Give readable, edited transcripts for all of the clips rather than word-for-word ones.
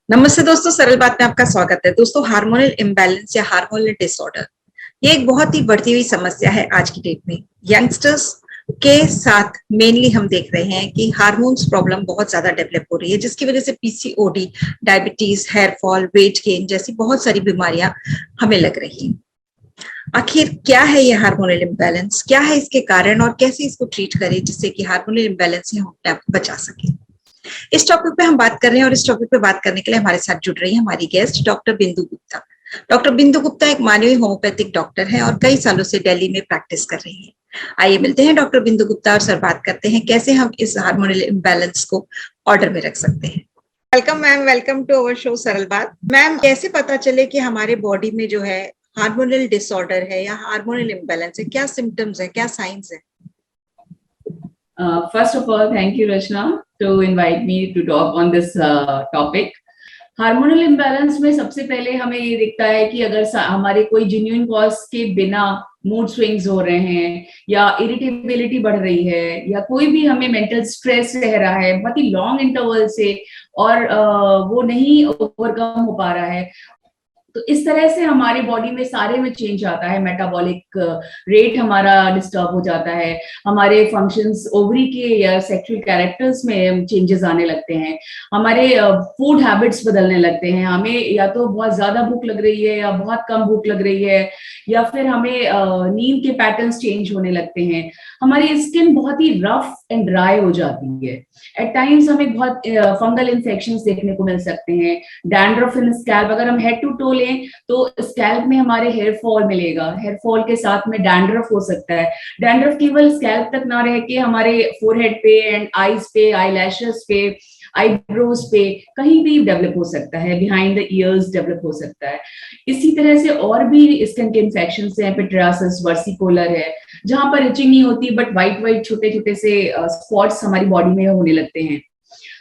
नमस्ते दोस्तों, सरल बात में आपका स्वागत है। दोस्तों, हार्मोनल इम्बैलेंस या हार्मोनल डिसऑर्डर ये एक बहुत ही बढ़ती हुई समस्या है आज की डेट में। यंगस्टर्स के साथ मेनली हम देख रहे हैं कि हार्मोन्स प्रॉब्लम बहुत ज्यादा डेवलप हो रही है, जिसकी वजह से PCOD, diabetes, hair fall, weight gain जैसी बहुत सारी बीमारियां हमें लग रही हैं। आखिर क्या है ये हार्मोनल इम्बैलेंस, क्या है इसके कारण और कैसे इसको ट्रीट करें जिससे कि हार्मोनल इम्बैलेंस से हम अपने आप को बचा सकें। इस टॉपिक पे हम बात कर रहे हैं और इस टॉपिक पे बात करने के लिए हमारे साथ जुड़ रही है हमारी गेस्ट डॉक्टर बिंदु गुप्ता। डॉक्टर बिंदु गुप्ता एक मानवीय होम्योपैथिक डॉक्टर है और कई सालों से दिल्ली में प्रैक्टिस कर रही है। आइए मिलते हैं डॉक्टर बिंदु गुप्ता और सर बात करते हैं कैसे हम इस हार्मोनल इम्बैलेंस को ऑर्डर में रख सकते हैं। Welcome ma'am, welcome to our show Saral Baat. Ma'am, कैसे पता चले कि हमारे बॉडी में जो है हार्मोनल डिसऑर्डर है या हार्मोनल इम्बैलेंस है? क्या सिम्टम्स है, क्या साइंस है? First of all, thank you, Rachna, to invite me to talk on this topic. Hormonal imbalance में सबसे पहले हमें ये दिखता है कि अगर हमारे कोई जेन्युइन कॉज के बिना मूड स्विंग्स हो रहे हैं या इरिटेबिलिटी बढ़ रही है या कोई भी हमें मेंटल स्ट्रेस रह रहा है बहुत ही लॉन्ग इंटरवल से और वो नहीं ओवरकम हो पा रहा है, तो इस तरह से हमारे बॉडी में सारे में चेंज आता है। मेटाबॉलिक रेट हमारा डिस्टर्ब हो जाता है, हमारे फंक्शंस ओवरी के या सेक्सुअल कैरेक्टर्स में चेंजेस आने लगते हैं, हमारे फूड हैबिट्स बदलने लगते हैं। हमें या तो बहुत ज्यादा भूख लग रही है या बहुत कम भूख लग रही है, या फिर हमें नींद के पैटर्न्स चेंज होने लगते हैं। हमारी स्किन बहुत ही रफ एंड ड्राई हो जाती है। एट टाइम्स हमें बहुत फंगल इन्फेक्शंस देखने को मिल सकते हैं। डैंड्रफ इन स्कैल्प, अगर हम हेड टू टो लें तो स्कैल्प में हमारे हेयर फॉल मिलेगा, हेयर फॉल के साथ में डैंड्रफ हो सकता है। डैंड्रफ केवल स्कैल्प तक ना रह के हमारे फोरहेड पे एंड आईज पे, आई लैशेस पे, आईब्रोज पे कहीं भी डेवलप हो सकता है, बिहाइंड द ईयर्स डेवलप हो सकता है। इसी तरह से और भी स्किन के इन्फेक्शन हैं, पिट्रासिस, वर्सिकोलर है, जहां पर इचिंग नहीं होती बट व्हाइट व्हाइट छोटे छोटे से स्पॉट्स हमारी बॉडी में होने लगते हैं।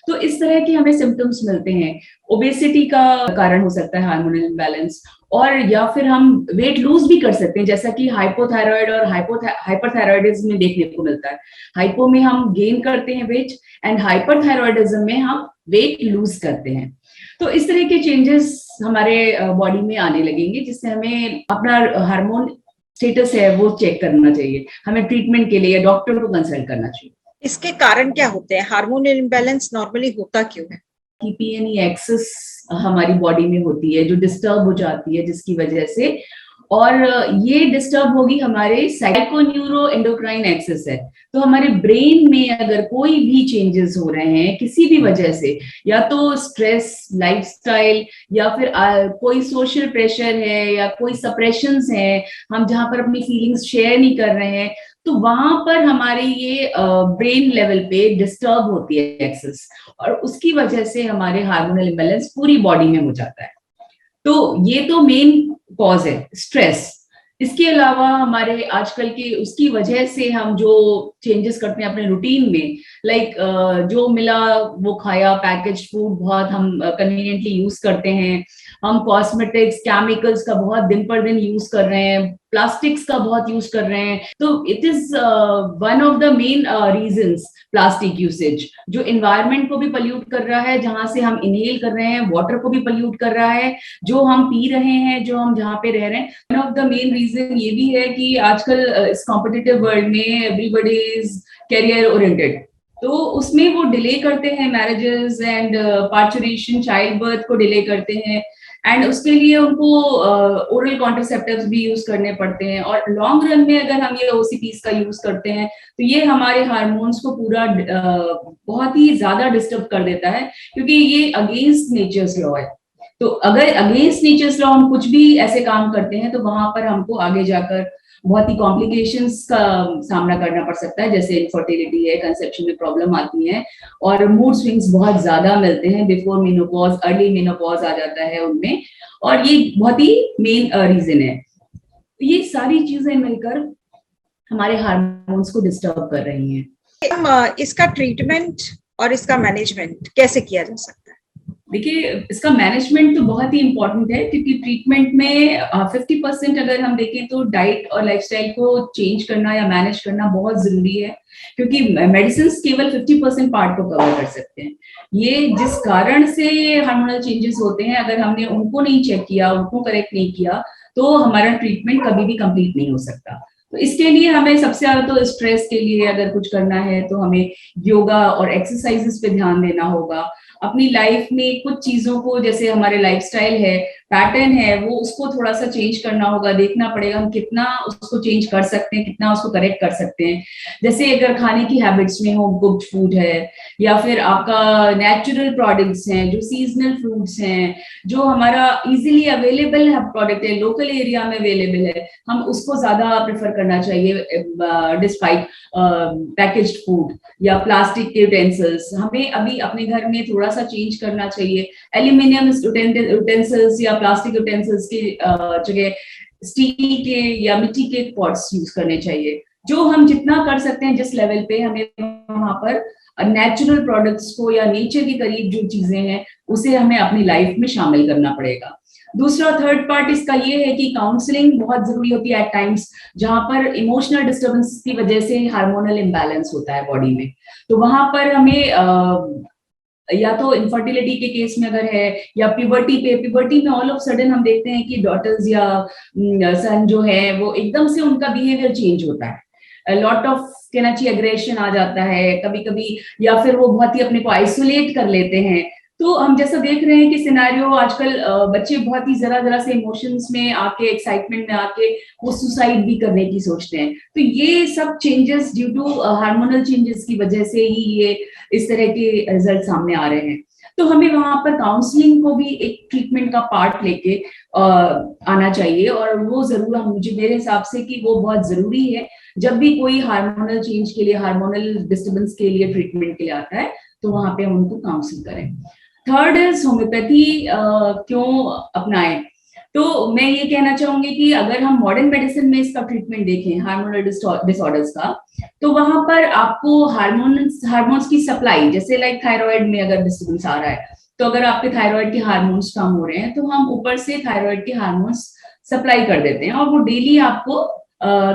तो इस तरह के हमें सिम्टम्स मिलते हैं। ओबेसिटी का कारण हो सकता है हार्मोनल इम्बैलेंस, और या फिर हम वेट लूज भी कर सकते हैं, जैसा कि हाइपोथायराइड और हाइपरथायराइडिज्म में देखने को मिलता है। हाइपो में हम गेन करते हैं वेट एंड हाइपरथायराइडिज्म में हम वेट लूज करते हैं। तो इस तरह के चेंजेस हमारे बॉडी में आने लगेंगे, जिससे हमें अपना हार्मोन स्टेटस है वो चेक करना चाहिए। हमें ट्रीटमेंट के लिए डॉक्टर को कंसल्ट करना चाहिए। इसके कारण क्या होते हैं? हार्मोनल इम्बैलेंस नॉर्मली होता क्यों है? पीपीएनई एक्सेस हमारी बॉडी में होती है जो डिस्टर्ब हो जाती है, जिसकी वजह से, और ये डिस्टर्ब होगी हमारे साइकोन्यूरो एंडोक्राइन एक्सेस है। तो हमारे ब्रेन में अगर कोई भी चेंजेस हो रहे हैं किसी भी वजह से, या तो स्ट्रेस, लाइफस्टाइल, या फिर कोई सोशल प्रेशर है या कोई सप्रेशंस है, हम जहां पर अपनी फीलिंग्स शेयर नहीं कर रहे हैं, तो वहां पर हमारे ये ब्रेन लेवल पे डिस्टर्ब होती है एक्सेस, और उसकी वजह से हमारे हार्मोनल इम्बैलेंस पूरी बॉडी में हो जाता है। तो ये तो मेन कॉज है स्ट्रेस। इसके अलावा हमारे आजकल के उसकी वजह से हम जो चेंजेस करते हैं अपने रूटीन में, लाइक जो मिला वो खाया, पैकेज फूड बहुत हम कन्वीनियंटली यूज करते हैं, हम कॉस्मेटिक्स, केमिकल्स का बहुत दिन पर दिन यूज कर रहे हैं, प्लास्टिक्स का बहुत यूज कर रहे हैं। तो it is one of the main reasons, plastic usage, जो एनवायरनमेंट को भी पल्यूट कर रहा है, जहां से हम इनहेल कर रहे हैं, वाटर को भी पल्यूट कर रहा है, जो हम पी रहे हैं, जो हम जहाँ पे रह रहे हैं। One of the main reason ये भी है कि आजकल इस कॉम्पिटिटिव वर्ल्ड में एवरीबडी इज कैरियर ओरिएंटेड, तो उसमें वो डिले करते हैं marriages and parturition, child birth को डिले करते हैं, एंड उसके लिए उनको ओरल कॉन्ट्रासेप्टिव्स भी यूज करने पड़ते हैं। और लॉन्ग रन में अगर हम ये ओसीपीज का यूज करते हैं तो ये हमारे हार्मोन्स को पूरा बहुत ही ज्यादा डिस्टर्ब कर देता है, क्योंकि ये अगेंस्ट नेचर्स लॉ है। तो अगर अगेंस्ट नेचर्स लॉ हम कुछ भी ऐसे काम करते हैं तो वहां पर हमको आगे जाकर बहुत ही कॉम्प्लिकेशंस का सामना करना पड़ सकता है, जैसे इनफर्टिलिटी है, कंसेप्शन में प्रॉब्लम आती है, और मूड स्विंग्स बहुत ज्यादा मिलते हैं। बिफोर मेनोपॉज, अर्ली मेनोपॉज आ जाता है उनमें, और ये बहुत ही मेन रीजन है। ये सारी चीजें मिलकर हमारे हार्मोन्स को डिस्टर्ब कर रही हैं। हम इसका ट्रीटमेंट और इसका मैनेजमेंट कैसे किया जा सकता है? देखिए, इसका मैनेजमेंट तो बहुत ही इंपॉर्टेंट है, क्योंकि ट्रीटमेंट में 50% अगर हम देखें तो डाइट और लाइफस्टाइल को चेंज करना या मैनेज करना बहुत जरूरी है। क्योंकि मेडिसिन केवल 50% पार्ट को कवर कर सकते हैं। ये जिस कारण से हार्मोनल चेंजेस होते हैं, अगर हमने उनको नहीं चेक किया, उनको करेक्ट नहीं किया, तो हमारा ट्रीटमेंट कभी भी कंप्लीट नहीं हो सकता। तो इसके लिए हमें सबसे ज्यादा तो स्ट्रेस के लिए अगर कुछ करना है तो हमें योगा और एक्सरसाइजेस पे ध्यान देना होगा। अपनी लाइफ में कुछ चीजों को, जैसे हमारे लाइफस्टाइल है, पैटर्न है, वो उसको थोड़ा सा चेंज करना होगा, देखना पड़ेगा हम कितना उसको चेंज कर सकते हैं, कितना उसको करेक्ट कर सकते हैं। जैसे अगर खाने की हैबिट्स में होम कुक्ड फूड है, या फिर आपका नेचुरल प्रोडक्ट्स हैं, जो सीजनल फ्रूट्स हैं, जो हमारा इजीली अवेलेबल है प्रोडक्ट है, लोकल एरिया में अवेलेबल है, हम उसको ज्यादा प्रेफर करना चाहिए डिस्पाइट पैकेज्ड फूड या प्लास्टिक के यूटेंसिल्स। हमें अभी अपने घर में थोड़ा सा चेंज करना चाहिए, एल्यूमिनियम यूटेंसिल्स या प्लास्टिक यूटेंसिल्स की जगह स्टील के या मिट्टी के पॉट्स यूज करने चाहिए। जो हम जितना कर सकते हैं, जिस लेवल पे, हमें वहां पर नेचुरल प्रोडक्ट्स को या नेचर के करीब जो चीजें हैं उसे हमें अपनी लाइफ में शामिल करना पड़ेगा। दूसरा थर्ड पार्ट इसका ये है कि काउंसलिंग बहुत जरूरी होती है एट टाइम्स, जहां पर इमोशनल डिस्टर्बेंस की वजह से हार्मोनल इम्बैलेंस होता है बॉडी में। तो वहां पर हमें या तो इनफर्टिलिटी के केस में अगर है, या प्यूबर्टी में ऑल ऑफ सडन हम देखते हैं कि डॉटर्स या सन जो है वो एकदम से उनका बिहेवियर चेंज होता है, लॉट ऑफ कहना चाहिए एग्रेशन आ जाता है कभी कभी, या फिर वो बहुत ही अपने को आइसोलेट कर लेते हैं। तो हम जैसा देख रहे हैं कि सिनेरियो आजकल बच्चे बहुत ही जरा से इमोशंस में आके, एक्साइटमेंट में आके वो सुसाइड भी करने की सोचते हैं। तो ये सब changes due to hormonal changes की वजह से ही ये इस तरह के रिजल्ट सामने आ रहे हैं। तो हमें वहां पर काउंसलिंग को भी एक ट्रीटमेंट का पार्ट लेके आना चाहिए, और वो जरूर मुझे मेरे हिसाब से कि वो बहुत जरूरी है। जब भी कोई हार्मोनल चेंज के लिए, हार्मोनल डिस्टर्बेंस के लिए ट्रीटमेंट के लिए आता है, तो वहां पे हम उनको काउंसिल करें। थर्ड इज होम्योपैथी क्यों अपनाएं। तो मैं ये कहना चाहूंगी कि अगर हम मॉडर्न मेडिसिन में इसका ट्रीटमेंट देखें हार्मोनल डिसऑर्डर्स का, तो वहां पर आपको हार्मोन्स की सप्लाई, जैसे लाइक थायराइड में अगर डिस्टर्बेंस आ रहा है, तो अगर आपके थायराइड के हार्मोन्स कम हो रहे हैं, तो हम ऊपर से थायराइड के हार्मोन्स सप्लाई कर देते हैं, और वो डेली आपको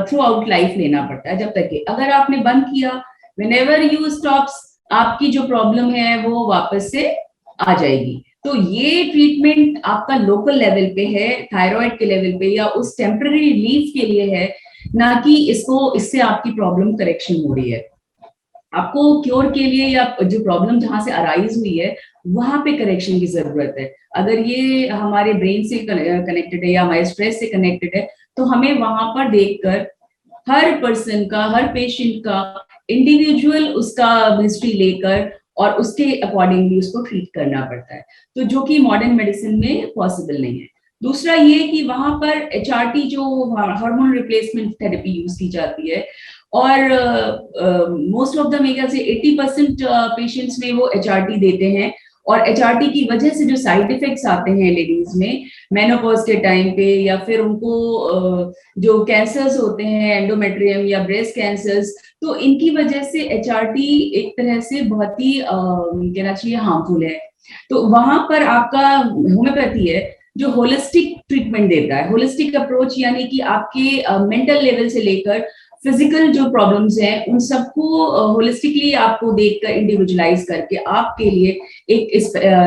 थ्रू आउट लाइफ लेना पड़ता है। जब तक कि अगर आपने बंद किया, व्हेनेवर यू स्टॉप्स, आपकी जो प्रॉब्लम है वो वापस से आ जाएगी। तो ये ट्रीटमेंट आपका लोकल लेवल पे है, थायराइड के लेवल पे, या उस टेम्पररी रिलीफ के लिए है, ना कि इससे आपकी प्रॉब्लम करेक्शन हो रही है। आपको क्योर के लिए या जो प्रॉब्लम जहां से अराइज हुई है वहां पे करेक्शन की जरूरत है। अगर ये हमारे ब्रेन से कनेक्टेड है या हमारे स्ट्रेस से कनेक्टेड है, तो हमें वहां पर देखकर हर पर्सन का, हर पेशेंट का इंडिविजुअल उसका हिस्ट्री लेकर और उसके अकॉर्डिंगली उसको ट्रीट करना पड़ता है, तो जो कि मॉडर्न मेडिसिन में पॉसिबल नहीं है। दूसरा ये कि वहां पर HRT जो हार्मोन रिप्लेसमेंट थेरेपी यूज की जाती है, और मोस्ट ऑफ द मेगा से 80% पेशेंट्स में वो HRT देते हैं, और HRT की वजह से जो साइड इफेक्ट्स आते हैं लेडीज में मेनोपॉज के टाइम पे, या फिर उनको जो कैंसर्स होते हैं एंडोमेट्रियम या ब्रेस्ट कैंसर्स, तो इनकी वजह से HRT एक तरह से बहुत ही कहना चाहिए हार्मफुल है। तो वहां पर आपका होम्योपैथी है जो होलिस्टिक ट्रीटमेंट देता है, होलिस्टिक अप्रोच, यानी कि आपके मेंटल लेवल से लेकर फिजिकल जो प्रॉब्लम्स हैं उन सबको होलिस्टिकली आपको देखकर, इंडिविजुअलाइज करके आपके लिए एक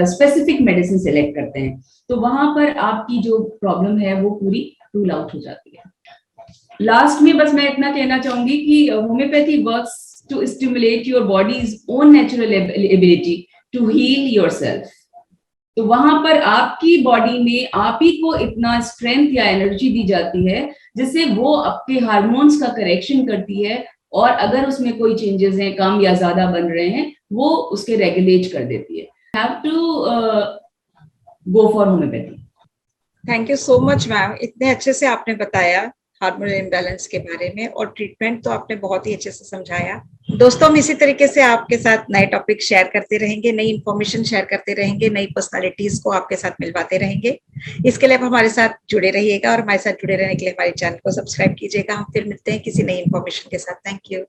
स्पेसिफिक मेडिसिन सेलेक्ट करते हैं। तो वहां पर आपकी जो प्रॉब्लम है वो पूरी रूल आउट हो जाती है। लास्ट में बस मैं इतना कहना चाहूंगी कि homeopathy works to stimulate your body's own natural ability to heal yourself. तो वहां पर आपकी बॉडी में आप ही को इतना स्ट्रेंथ या एनर्जी दी जाती है जिससे वो आपके हार्मोन्स का करेक्शन करती है, और अगर उसमें कोई चेंजेस हैं, कम या ज्यादा बन रहे हैं, वो उसके रेगुलेट कर देती है। Have to go for homeopathy. Thank you so much ma'am, इतने अच्छे से आपने बताया हार्मोनल इम्बैलेंस के बारे में, और ट्रीटमेंट तो आपने बहुत ही अच्छे से समझाया। दोस्तों, हम इसी तरीके से आपके साथ नए टॉपिक शेयर करते रहेंगे, नई इन्फॉर्मेशन शेयर करते रहेंगे, नई पर्सनालिटीज को आपके साथ मिलवाते रहेंगे। इसके लिए आप हमारे साथ जुड़े रहिएगा, और हमारे साथ जुड़े रहने के लिए हमारे चैनल को सब्सक्राइब कीजिएगा। हम फिर मिलते हैं किसी नई इन्फॉर्मेशन के साथ। Thank you.